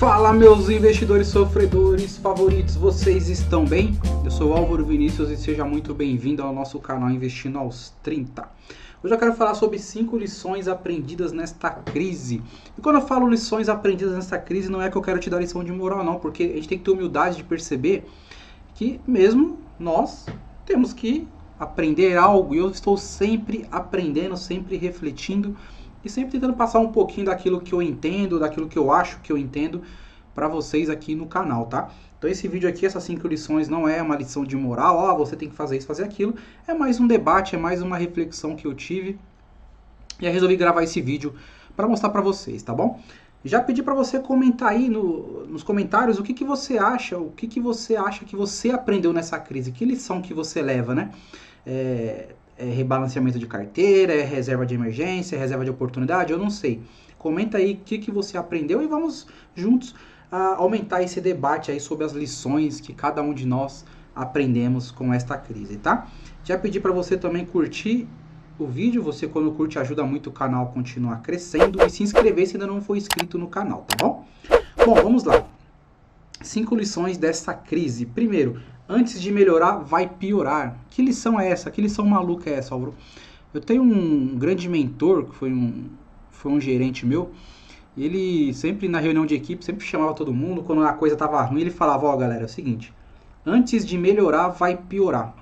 Fala, meus investidores sofredores favoritos, vocês estão bem? Eu sou o Álvaro Vinícius e seja muito bem-vindo ao nosso canal Investindo aos 30. Hoje eu quero falar sobre 5 lições aprendidas nesta crise. E quando eu falo lições aprendidas nesta crise, não é que eu quero te dar lição de moral não, porque a gente tem que ter humildade de perceber que mesmo nós temos que aprender algo, e eu estou sempre aprendendo, sempre refletindo e sempre tentando passar um pouquinho daquilo que eu entendo, daquilo que eu acho que eu entendo para vocês aqui no canal, tá? Então esse vídeo aqui, essas 5 lições, não é uma lição de moral, ó, você tem que fazer isso, fazer aquilo. É mais um debate, é mais uma reflexão que eu tive. E aí resolvi gravar esse vídeo para mostrar para vocês, tá bom? Já pedi para você comentar aí nos comentários o que você acha, o que você acha que você aprendeu nessa crise, que lição que você leva, né? É rebalanceamento de carteira, é reserva de emergência, é reserva de oportunidade, eu não sei. Comenta aí o que você aprendeu e vamos juntos aumentar esse debate aí sobre as lições que cada um de nós aprendemos com esta crise, tá? Já pedi para você também curtir o vídeo, você quando curte ajuda muito o canal a continuar crescendo e se inscrever se ainda não for inscrito no canal, tá bom? Bom, vamos lá. 5 lições dessa crise. Primeiro, antes de melhorar, vai piorar. Que lição é essa? Que lição maluca é essa, Álvaro? Eu tenho um grande mentor, que foi um gerente meu, e ele sempre na reunião de equipe, sempre chamava todo mundo, quando a coisa estava ruim, ele falava, ó galera, é o seguinte, antes de melhorar, vai piorar.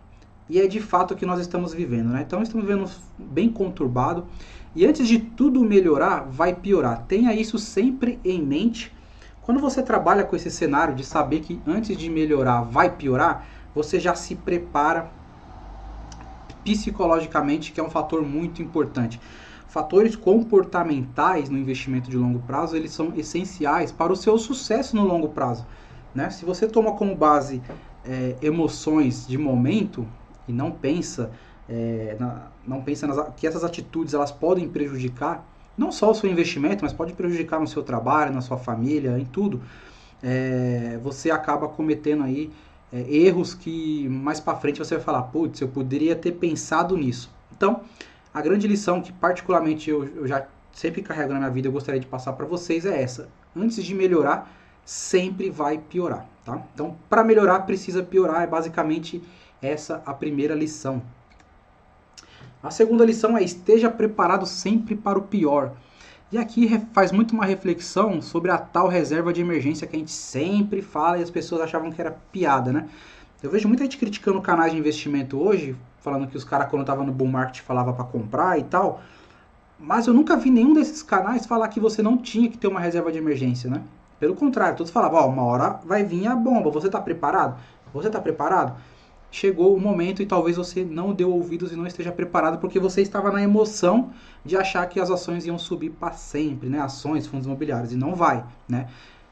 E é de fato o que nós estamos vivendo, né? Então estamos vivendo bem conturbado, e antes de tudo melhorar, vai piorar. Tenha isso sempre em mente. Quando você trabalha com esse cenário de saber que antes de melhorar vai piorar, você já se prepara psicologicamente, que é um fator muito importante. Fatores comportamentais no investimento de longo prazo, eles são essenciais para o seu sucesso no longo prazo, né? Se você toma como base emoções de momento e não pensa, que essas atitudes elas podem prejudicar não só o seu investimento, mas pode prejudicar no seu trabalho, na sua família, em tudo. Você acaba cometendo aí erros que mais para frente você vai falar, putz, eu poderia ter pensado nisso. Então, a grande lição que particularmente eu já sempre carrego na minha vida, eu gostaria de passar para vocês é essa. Antes de melhorar, sempre vai piorar, tá? Então, para melhorar, precisa piorar, é basicamente essa a primeira lição. A segunda lição é esteja preparado sempre para o pior. E aqui faz muito uma reflexão sobre a tal reserva de emergência que a gente sempre fala e as pessoas achavam que era piada, né? Eu vejo muita gente criticando canais de investimento hoje, falando que os caras quando estavam no bull market falavam para comprar e tal, mas eu nunca vi nenhum desses canais falar que você não tinha que ter uma reserva de emergência, né? Pelo contrário, todos falavam, ó, uma hora vai vir a bomba, você está preparado? Você está preparado? Chegou o momento e talvez você não deu ouvidos e não esteja preparado porque você estava na emoção de achar que as ações iam subir para sempre, né? Ações, fundos imobiliários, e não vai, né?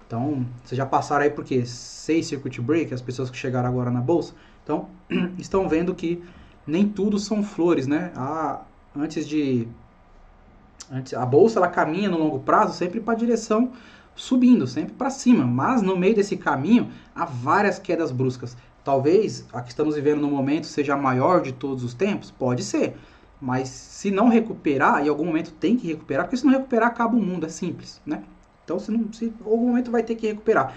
Então, vocês já passaram aí por quê? 6 circuit break, as pessoas que chegaram agora na bolsa. Então, estão vendo que nem tudo são flores, né? A bolsa ela caminha no longo prazo sempre para a direção subindo, sempre para cima, mas no meio desse caminho há várias quedas bruscas. Talvez a que estamos vivendo no momento seja a maior de todos os tempos, pode ser, mas se não recuperar, em algum momento tem que recuperar, porque se não recuperar acaba o mundo, é simples, né? Então se em algum momento vai ter que recuperar,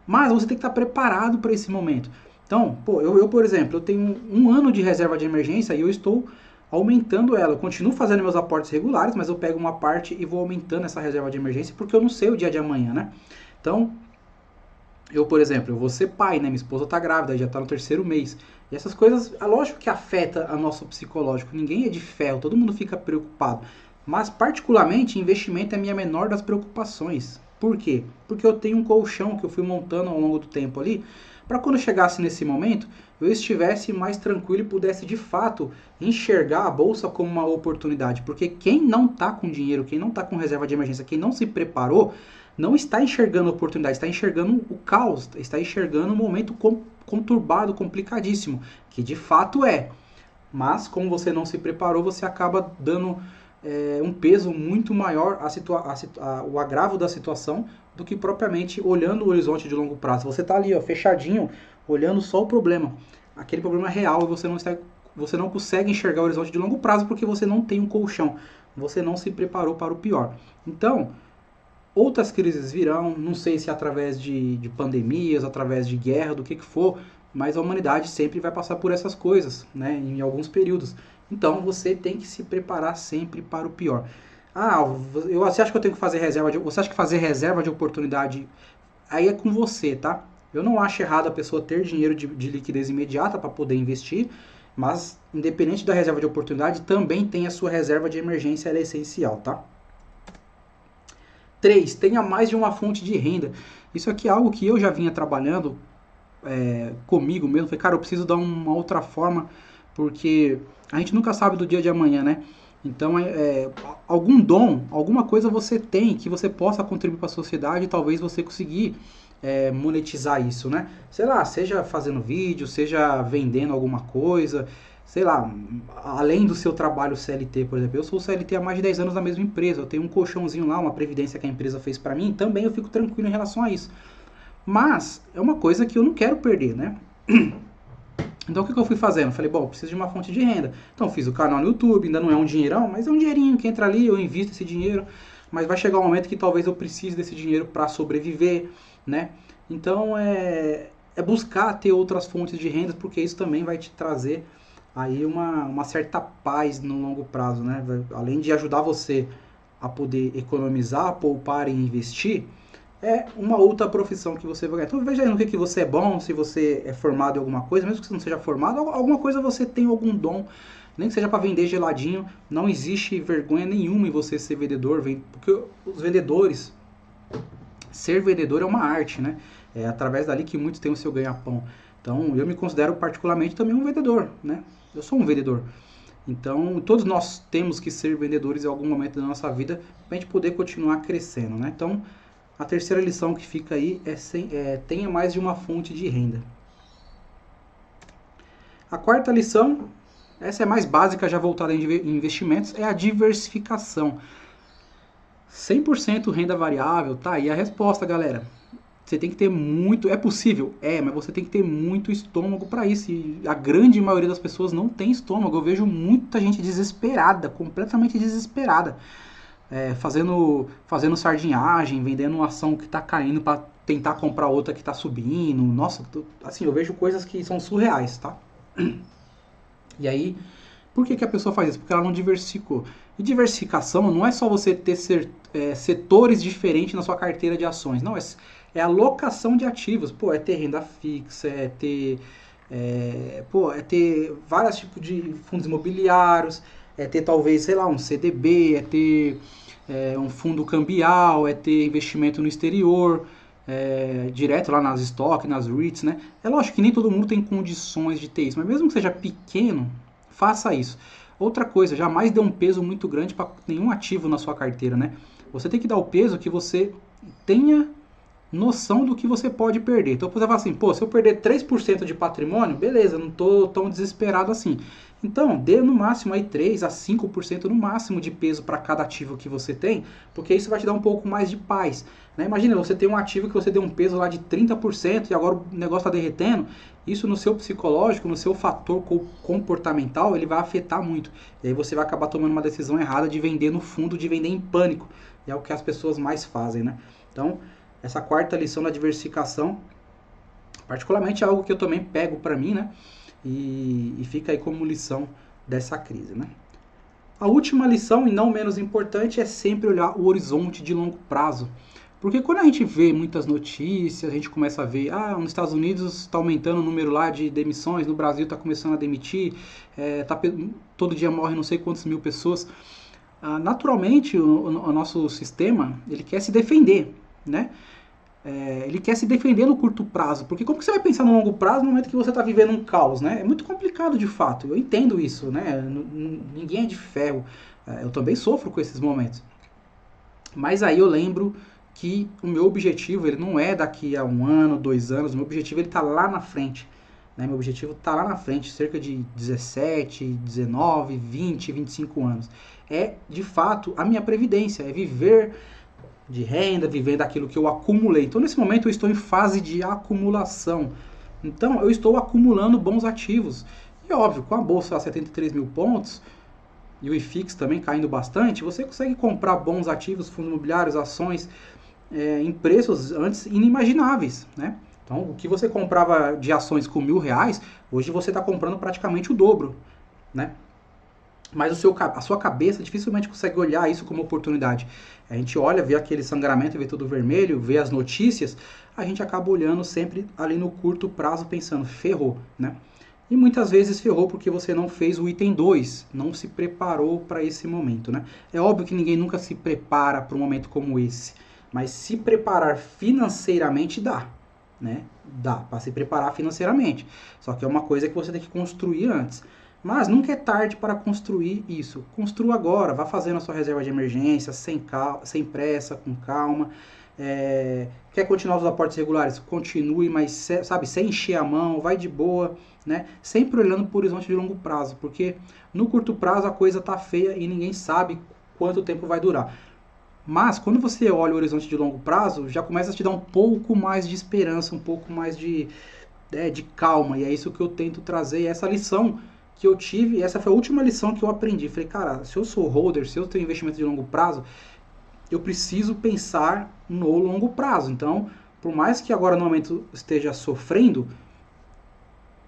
mas você tem que estar preparado para esse momento. Então, eu por exemplo, eu tenho 1 ano de reserva de emergência e eu estou aumentando ela. Eu continuo fazendo meus aportes regulares, mas eu pego uma parte e vou aumentando essa reserva de emergência, porque eu não sei o dia de amanhã, né? Então, eu, por exemplo, eu vou ser pai, né? Minha esposa tá grávida, já está no 3º mês. E essas coisas, é lógico que afeta a nosso psicológico. Ninguém é de ferro, todo mundo fica preocupado. Mas, particularmente, investimento é a minha menor das preocupações. Por quê? Porque eu tenho um colchão que eu fui montando ao longo do tempo ali, para quando chegasse nesse momento, eu estivesse mais tranquilo e pudesse, de fato, enxergar a bolsa como uma oportunidade. Porque quem não está com dinheiro, quem não está com reserva de emergência, quem não se preparou, não está enxergando a oportunidade, está enxergando o caos, está enxergando um momento conturbado, complicadíssimo, que de fato é. Mas, como você não se preparou, você acaba dando um peso muito maior ao agravo da situação do que propriamente olhando o horizonte de longo prazo. Você está ali, ó, fechadinho, olhando só o problema. Aquele problema é real e você não consegue enxergar o horizonte de longo prazo porque você não tem um colchão. Você não se preparou para o pior. Então, outras crises virão, não sei se através de pandemias, através de guerra, do que for, mas a humanidade sempre vai passar por essas coisas, né, em alguns períodos. Então você tem que se preparar sempre para o pior. Ah, você acha que eu tenho que fazer reserva você acha que fazer reserva de oportunidade aí é com você, tá? Eu não acho errado a pessoa ter dinheiro de liquidez imediata para poder investir, mas independente da reserva de oportunidade, também tem a sua reserva de emergência, ela é essencial, tá? 3. Tenha mais de uma fonte de renda. Isso aqui é algo que eu já vinha trabalhando comigo mesmo. Falei, cara, eu preciso dar uma outra forma, porque a gente nunca sabe do dia de amanhã, né? Então, algum dom, alguma coisa você tem que você possa contribuir para a sociedade e talvez você conseguir monetizar isso, né? Sei lá, seja fazendo vídeo, seja vendendo alguma coisa, sei lá, além do seu trabalho CLT, por exemplo. Eu sou CLT há mais de 10 anos na mesma empresa, eu tenho um colchãozinho lá, uma previdência que a empresa fez para mim, também eu fico tranquilo em relação a isso. Mas é uma coisa que eu não quero perder, né? Então o que eu fui fazendo? Falei, bom, eu preciso de uma fonte de renda. Então fiz o canal no YouTube, ainda não é um dinheirão, mas é um dinheirinho que entra ali, eu invisto esse dinheiro, mas vai chegar um momento que talvez eu precise desse dinheiro para sobreviver, né? Então é buscar ter outras fontes de renda, porque isso também vai te trazer aí uma certa paz no longo prazo, né? Além de ajudar você a poder economizar, poupar e investir, é uma outra profissão que você vai ganhar. Então veja aí no que você é bom, se você é formado em alguma coisa, mesmo que você não seja formado, alguma coisa você tem algum dom, nem que seja para vender geladinho, não existe vergonha nenhuma em você ser vendedor, porque os vendedores, ser vendedor é uma arte, né? É através dali que muitos têm o seu ganha-pão. Então eu me considero particularmente também um vendedor, né? Eu sou um vendedor. Então todos nós temos que ser vendedores em algum momento da nossa vida para a gente poder continuar crescendo, né? Então a terceira lição que fica aí tenha mais de uma fonte de renda. A quarta lição, essa é mais básica, já voltada em investimentos, é a diversificação. 100% renda variável, tá aí a resposta, galera. Você tem que ter muito, é possível? Mas você tem que ter muito estômago para isso. E a grande maioria das pessoas não tem estômago. Eu vejo muita gente desesperada, completamente desesperada. Fazendo sardinhagem, vendendo uma ação que está caindo para tentar comprar outra que está subindo. Nossa, assim, eu vejo coisas que são surreais, tá? E aí, por que a pessoa faz isso? Porque ela não diversificou. E diversificação não é só você ter setores diferentes na sua carteira de ações. Não, é alocação de ativos. Pô, é ter renda fixa, é ter vários tipos de fundos imobiliários, é ter talvez, sei lá, um CDB, é ter um fundo cambial, é ter investimento no exterior, direto lá nas stocks, nas REITs, né? É lógico que nem todo mundo tem condições de ter isso, mas mesmo que seja pequeno, faça isso. Outra coisa, jamais dê um peso muito grande para nenhum ativo na sua carteira, né? Você tem que dar o peso que você tenha noção do que você pode perder. Então você fala assim, pô, se eu perder 3% de patrimônio, beleza, não tô tão desesperado assim. Então, dê no máximo aí 3 a 5% no máximo de peso para cada ativo que você tem, porque isso vai te dar um pouco mais de paz, né? Imagina, você tem um ativo que você deu um peso lá de 30% e agora o negócio está derretendo, isso no seu psicológico, no seu fator comportamental, ele vai afetar muito. E aí você vai acabar tomando uma decisão errada de vender no fundo, de vender em pânico. E é o que as pessoas mais fazem, né? Então, essa quarta lição da diversificação, particularmente é algo que eu também pego para mim, né? E fica aí como lição dessa crise, né? A última lição, e não menos importante, é sempre olhar o horizonte de longo prazo. Porque quando a gente vê muitas notícias, a gente começa a ver, nos Estados Unidos está aumentando o número lá de demissões, no Brasil está começando a demitir, todo dia morre não sei quantas mil pessoas. Naturalmente, o nosso sistema, ele quer se defender, né? Ele quer se defender no curto prazo, porque como que você vai pensar no longo prazo no momento que você está vivendo um caos, né? É muito complicado de fato, eu entendo isso, né? Ninguém é de ferro, eu também sofro com esses momentos. Mas aí eu lembro que o meu objetivo, ele não é daqui a 1 ano, 2 anos, o meu objetivo ele está lá na frente, né? Meu objetivo está lá na frente, cerca de 17, 19, 20, 25 anos. É, de fato, a minha previdência, é viver de renda, vivendo daquilo que eu acumulei. Então, nesse momento, eu estou em fase de acumulação. Então, eu estou acumulando bons ativos. E, óbvio, com a bolsa a 73 mil pontos, e o IFIX também caindo bastante, você consegue comprar bons ativos, fundos imobiliários, ações, em preços antes inimagináveis, né? Então, o que você comprava de ações com R$ 1.000, hoje você está comprando praticamente o dobro, né? Mas a sua cabeça dificilmente consegue olhar isso como oportunidade. A gente olha, vê aquele sangramento, vê tudo vermelho, vê as notícias, a gente acaba olhando sempre ali no curto prazo pensando, ferrou, né? E muitas vezes ferrou porque você não fez o item 2, não se preparou para esse momento, né? É óbvio que ninguém nunca se prepara para um momento como esse, mas se preparar financeiramente dá, né? Dá para se preparar financeiramente. Só que é uma coisa que você tem que construir antes. Mas nunca é tarde para construir isso. Construa agora, vá fazendo a sua reserva de emergência, sem pressa, com calma. Quer continuar os aportes regulares? Continue, mas sabe, sem encher a mão, vai de boa, né? Sempre olhando para o horizonte de longo prazo, porque no curto prazo a coisa tá feia e ninguém sabe quanto tempo vai durar. Mas quando você olha o horizonte de longo prazo, já começa a te dar um pouco mais de esperança, um pouco mais de calma. E é isso que eu tento trazer, essa lição que eu tive, essa foi a última lição que eu aprendi. Falei, cara, se eu sou holder, se eu tenho investimento de longo prazo, eu preciso pensar no longo prazo. Então, por mais que agora no momento esteja sofrendo,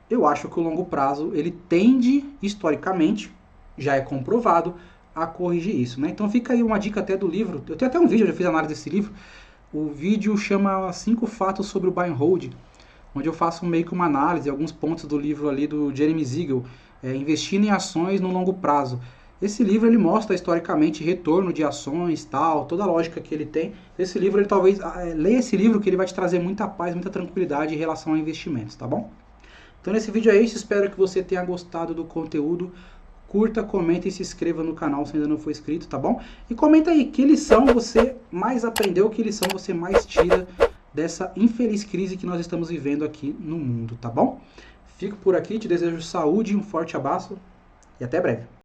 eu acho que o longo prazo, ele tende, historicamente, já é comprovado, a corrigir isso, né? Então fica aí uma dica até do livro, eu tenho até um vídeo, eu já fiz análise desse livro, o vídeo chama 5 fatos sobre o buy and hold, onde eu faço meio que uma análise, alguns pontos do livro ali do Jeremy Siegel, Investindo em Ações no Longo Prazo. Esse livro ele mostra historicamente retorno de ações, tal, toda a lógica que ele tem. Esse livro, ele talvez, leia esse livro que ele vai te trazer muita paz, muita tranquilidade em relação a investimentos, tá bom? Então nesse vídeo é isso, espero que você tenha gostado do conteúdo. Curta, comenta e se inscreva no canal se ainda não for inscrito, tá bom? E comenta aí, que lição você mais aprendeu, que lição você mais tira dessa infeliz crise que nós estamos vivendo aqui no mundo, tá bom? Fico por aqui, te desejo saúde, um forte abraço e até breve.